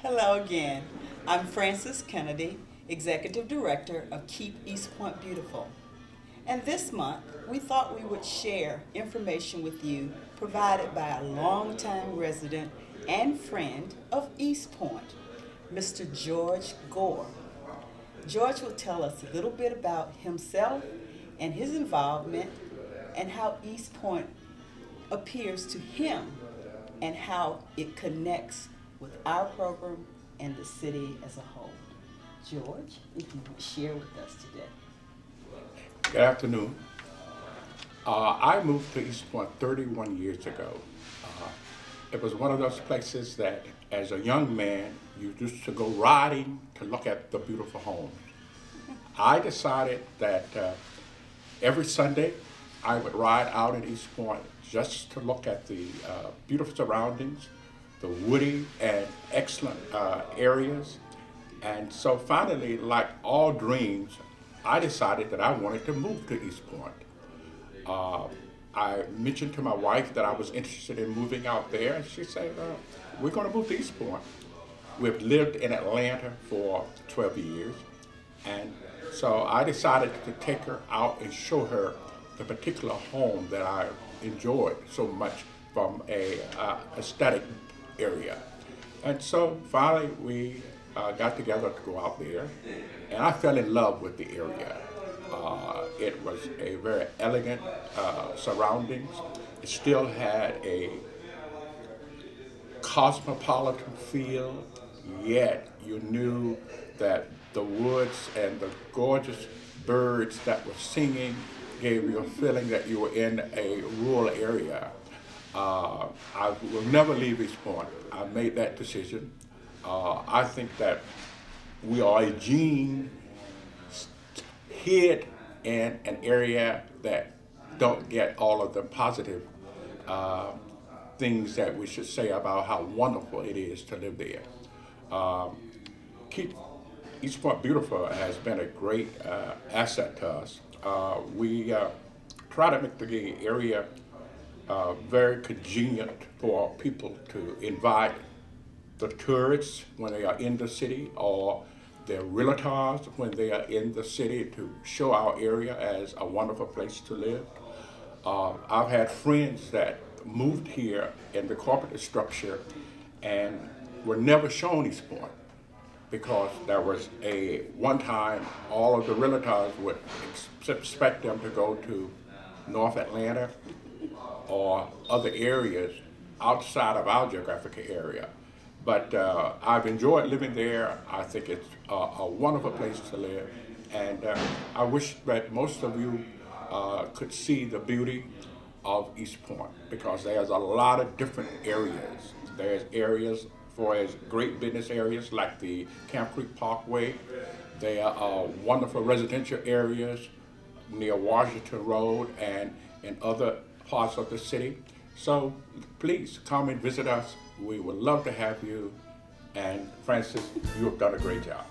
Hello again. I'm Frances Kennedy, Executive Director of Keep East Point Beautiful. And this month, we thought we would share information with you provided by a longtime resident and friend of East Point, Mr. George Gore. George will tell us a little bit about himself and his involvement and how East Point appears to him and how it connects with our program and the city as a whole. George, if you would share with us today. Good afternoon. I moved to East Point 31 years ago. It was one of those places that as a young man, you used to go riding to look at the beautiful homes. I decided that every Sunday I would ride out at East Point just to look at the beautiful surroundings, the woody and excellent areas. And so finally, like all dreams, I decided that I wanted to move to East Point. I mentioned to my wife that I was interested in moving out there, and she said, we're going to move to East Point. We've lived in Atlanta for 12 years, and so I decided to take her out and show her the particular home that I enjoyed so much from a aesthetic area. And so finally we got together to go out there, and I fell in love with the area. It was a very elegant surroundings. It still had a cosmopolitan feel, yet you knew that the woods and the gorgeous birds that were singing gave you a feeling that you were in a rural area. I will never leave East Point. I made that decision. I think that we are a gene hid in an area that don't get all of the positive things that we should say about how wonderful it is to live there. Keep East Point Beautiful has been a great asset to us. We try to make the area very convenient for people to invite the tourists when they are in the city, or their realtors when they are in the city, to show our area as a wonderful place to live. I've had friends that moved here in the corporate structure and were never shown East Point because there was one time all of the realtors would expect them to go to North Atlanta or other areas outside of our geographic area. But I've enjoyed living there. I think it's a wonderful place to live. And I wish that most of you could see the beauty of East Point, because there's a lot of different areas. There's areas for as great business areas like the Camp Creek Parkway. There are wonderful residential areas near Washington Road and in other parts of the city. So please come and visit us. We would love to have you. And Frances, you have done a great job.